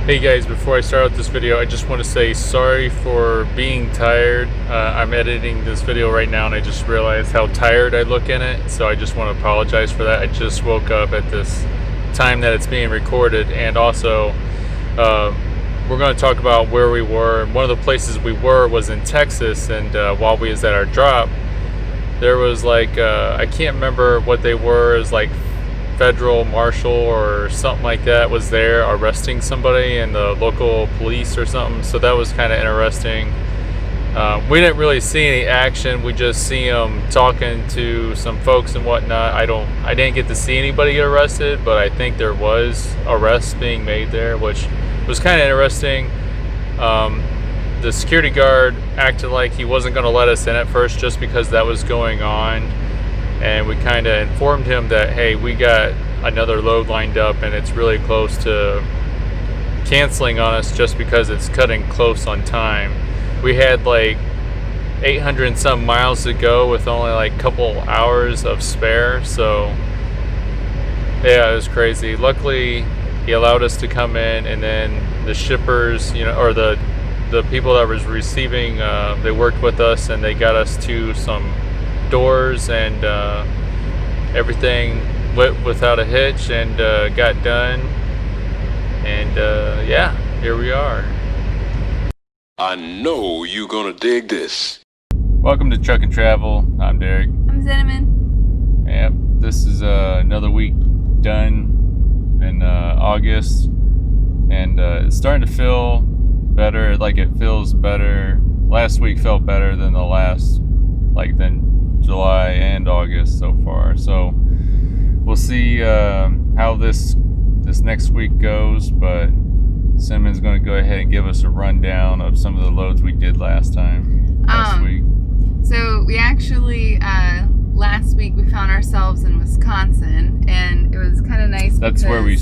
Hey guys, before I start out this video, I just want to say sorry for being tired. I'm editing this video right now and I just realized how tired I look in it, so I just want to apologize for that. I just woke up at this time that it's being recorded, and also we're going to talk about where we were. One of the places we were was in Texas, and while we was at our drop, there was like, I can't remember what they were, it was like federal marshal or something like that was there arresting somebody, and the local police or something, so that was kind of interesting. We didn't really see any action, we just see them talking to some folks and whatnot. I didn't get to see anybody get arrested, but I think there was arrests being made there, which was kind of interesting. The security guard acted like he wasn't going to let us in at first just because that was going on. And we kind of informed him that, hey, we got another load lined up and it's really close to canceling on us just because it's cutting close on time. We had like 800 and some miles to go with only like a couple hours of spare. So yeah, it was crazy. Luckily, he allowed us to come in, and then the shippers, or the people that was receiving, they worked with us and they got us to some doors, and everything went without a hitch and got done, and yeah, here we are. I know you gonna dig this. Welcome to Truck and Travel. I'm Derek. I'm Cinnamon. Yep, this is another week done in August, and it's starting to feel better. Like, it feels better. Last week felt better than the last, than July and August so far. So we'll see how this next week goes, but Simmon's going to go ahead and give us a rundown of some of the loads we did last week. So we actually last week we found ourselves in Wisconsin, and it was kind of nice. That's where we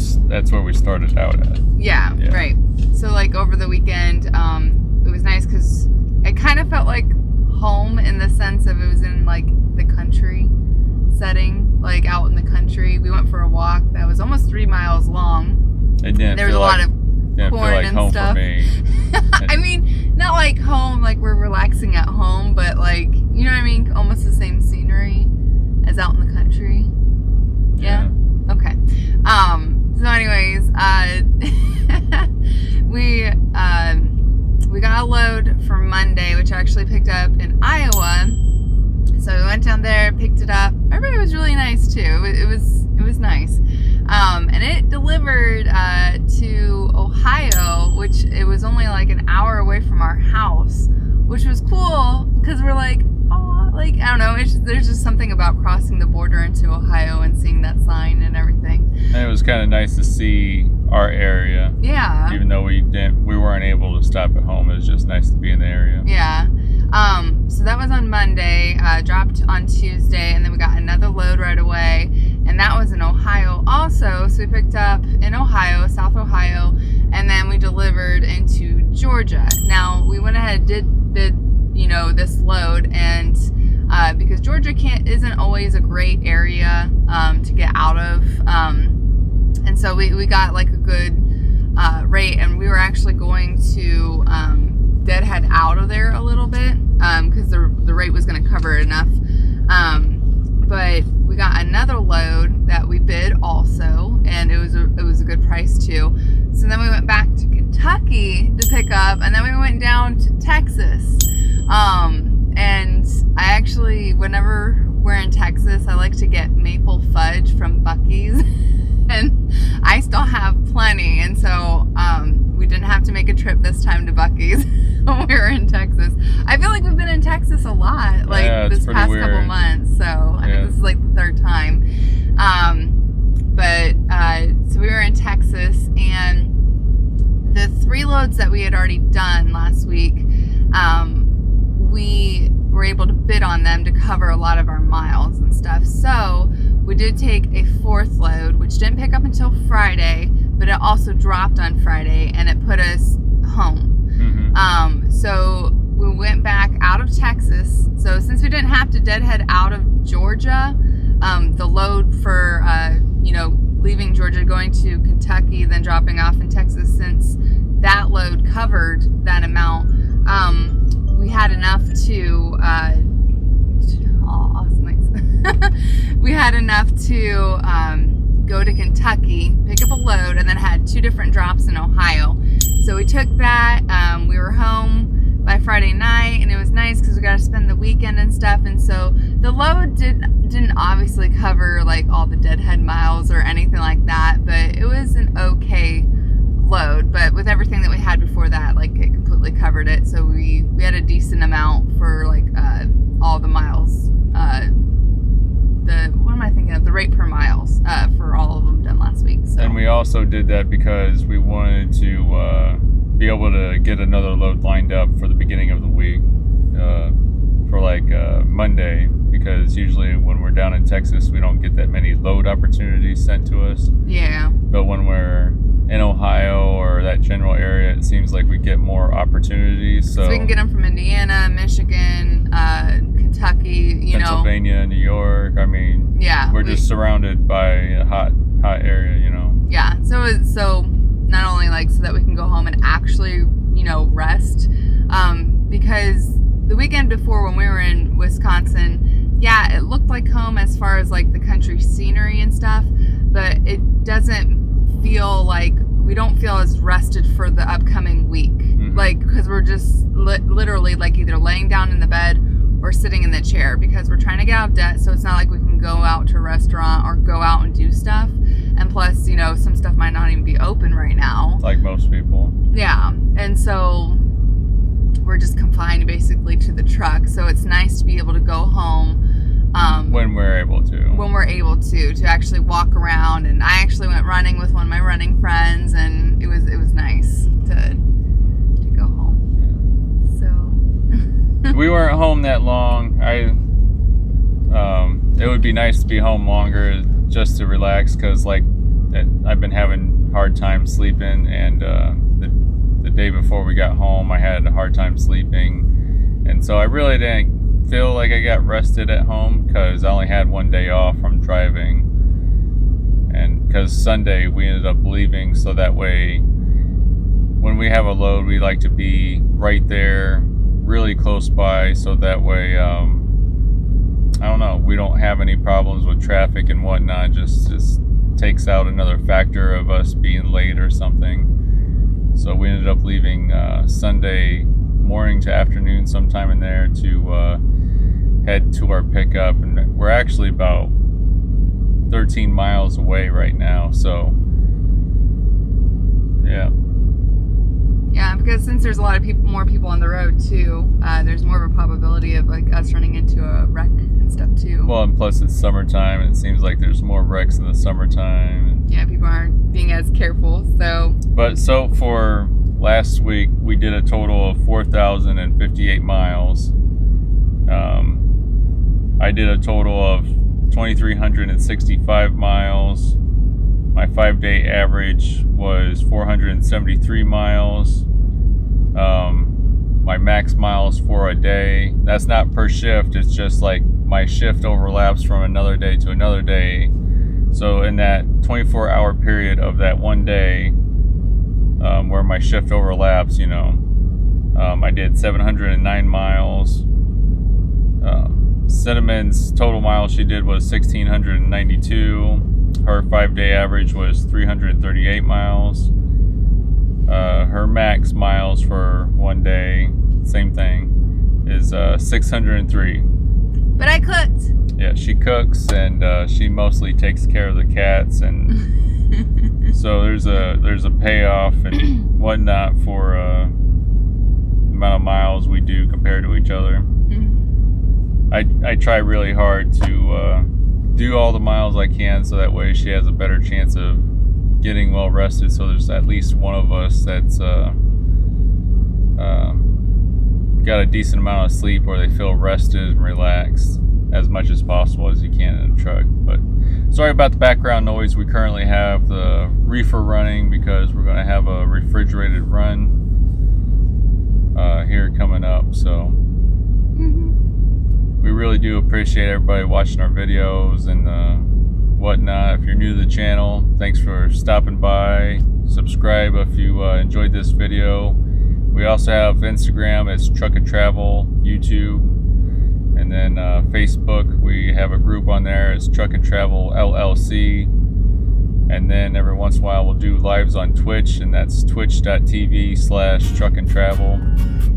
started out at. Yeah, right. So over the weekend, it was nice because it kind of felt like home, in the sense of it was in the country setting, out in the country. We went for a walk that was almost 3 miles long. There was a lot of corn and stuff. For me. I mean, not like home, like we're relaxing at home, but you know what I mean? Almost the same scenery as out in the country. Yeah? Okay. So anyways, we got a load for Monday, which I actually picked up in Iowa. So we went down there, picked it up. Everybody was really nice too. It was nice. And it delivered to Ohio, which it was only an hour away from our house, which was cool because we're I don't know, there's just something about crossing the border into Ohio and seeing that sign and everything. And it was kind of nice to see our area. Yeah. Even though we weren't able to stop at home, it was just nice to be in the area. Yeah. So that was on Monday, dropped on Tuesday, and then we got another load right away, and that was in Ohio also. So we picked up in Ohio, South Ohio, and then we delivered into Georgia. Now, we went ahead and did bid, this load, and because Georgia isn't always a great area to get out of, and so we got a good rate, and we were actually going to deadhead out of there a little bit because the rate was going to cover it enough, but we got another load that we bid also, and it was a good price too. So then we went back to Kentucky to pick up, and then we went down to Texas. And I actually, whenever we're in Texas, I like to get maple fudge from Buc-ee's, and I still have plenty, and so we didn't have to make a trip this time to Buc-ee's when we were in Texas. I feel like we've been in Texas a lot, this past couple months, so I think this is the third time. So we were in Texas, and the 3 loads that we had already done last week, we were able to bid on them to cover a lot of our miles and stuff. So we did take a 4th load, which didn't pick up until Friday, but it also dropped on Friday, and it put us home. Mm-hmm. So we went back out of Texas. So since we didn't have to deadhead out of Georgia, the load for leaving Georgia, going to Kentucky, then dropping off in Texas, since covered that amount. We had enough to we had enough to go to Kentucky, pick up a load, and then had 2 different drops in Ohio. So we took that. We were home by Friday night, and it was nice because we got to spend the weekend and stuff. And so the load didn't obviously cover like all the deadhead miles or anything like that, but it was an okay load. But with everything that we had before that, like it completely covered it. So we had a decent amount for like all the miles. What am I thinking of? The rate per miles for all of them done last week. So. And we also did that because we wanted to be able to get another load lined up for the beginning of the week for like Monday, because usually when we're down in Texas we don't get that many load opportunities sent to us. Yeah. But when we're in Ohio or that general area, it seems like we get more opportunities. So we can get them from Indiana, Michigan, Kentucky, Pennsylvania, New York. I mean, yeah, we're just surrounded by a hot area, Yeah. So not only like so that we can go home and actually, rest, because the weekend before when we were in Wisconsin, yeah, it looked like home as far as like the country scenery and stuff, but it doesn't feel like we don't feel as rested for the upcoming week. Mm-hmm. Like, because we're just literally like either laying down in the bed or sitting in the chair because we're trying to get out of debt. So it's not like we can go out to a restaurant or go out and do stuff. And plus, some stuff might not even be open right now. Like most people. Yeah. And so we're just confined basically to the truck. So it's nice to be able to go home. When we're able to actually walk around. And I actually went running with one of my running friends, and it was nice to go home. Yeah. So we weren't home that long. It would be nice to be home longer just to relax, because like I've been having hard time sleeping, and the day before we got home I had a hard time sleeping, and so I really didn't feel like I got rested at home because I only had one day off from driving, and because Sunday we ended up leaving, so that way when we have a load we like to be right there really close by, so that way I don't know, we don't have any problems with traffic and whatnot. Just takes out another factor of us being late or something. So we ended up leaving Sunday morning to afternoon sometime in there to head to our pickup, and we're actually about 13 miles away right now. So yeah, because since there's a lot of more people on the road too, there's more of a probability of like us running into a wreck and stuff too. Well, and plus it's summertime, and it seems like there's more wrecks in the summertime. Yeah, people aren't being as careful. So for last week we did a total of 4,058 miles. I did a total of 2,365 miles. My 5-day average was 473 miles. My max miles for a day, that's not per shift, it's just like my shift overlaps from another day to another day. So in that 24-hour period of that one day, where my shift overlaps, I did 709 miles. Cinnamon's total miles she did was 1,692. Her 5-day average was 338 miles. Her max miles for one day, same thing, is 603. But I cooked. Yeah, she cooks, and she mostly takes care of the cats, and so there's a payoff and whatnot for the amount of miles we do compared to each other. I try really hard to do all the miles I can, so that way she has a better chance of getting well rested, so there's at least one of us that's got a decent amount of sleep where they feel rested and relaxed as much as possible as you can in a truck. But sorry about the background noise. We currently have the reefer running because we're going to have a refrigerated run here coming up, so we really do appreciate everybody watching our videos and whatnot. If you're new to the channel, thanks for stopping by. Subscribe if you enjoyed this video. We also have Instagram as Truck and Travel, YouTube, and then Facebook. We have a group on there as Truck and Travel LLC. And then every once in a while we'll do lives on Twitch, and that's twitch.tv/Truck and Travel.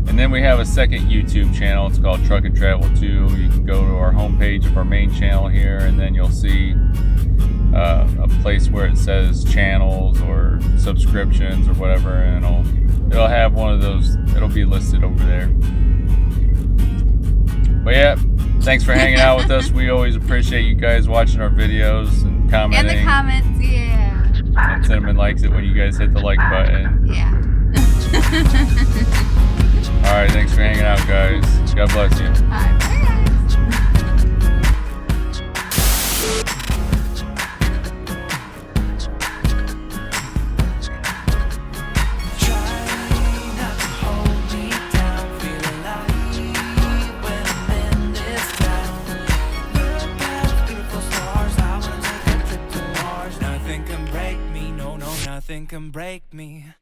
And then we have a second YouTube channel. It's called Truck and Travel 2. You can go to our homepage of our main channel here, and then you'll see a place where it says channels or subscriptions or whatever, and it'll have one of those. It'll be listed over there. But yeah, thanks for hanging out with us. We always appreciate you guys watching our videos and commenting. In the comments, yeah. And Cinnamon likes it when you guys hit the like button. Yeah. Alright, thanks for hanging out, guys. God bless you. Alright, bye guys. Nothing can break me.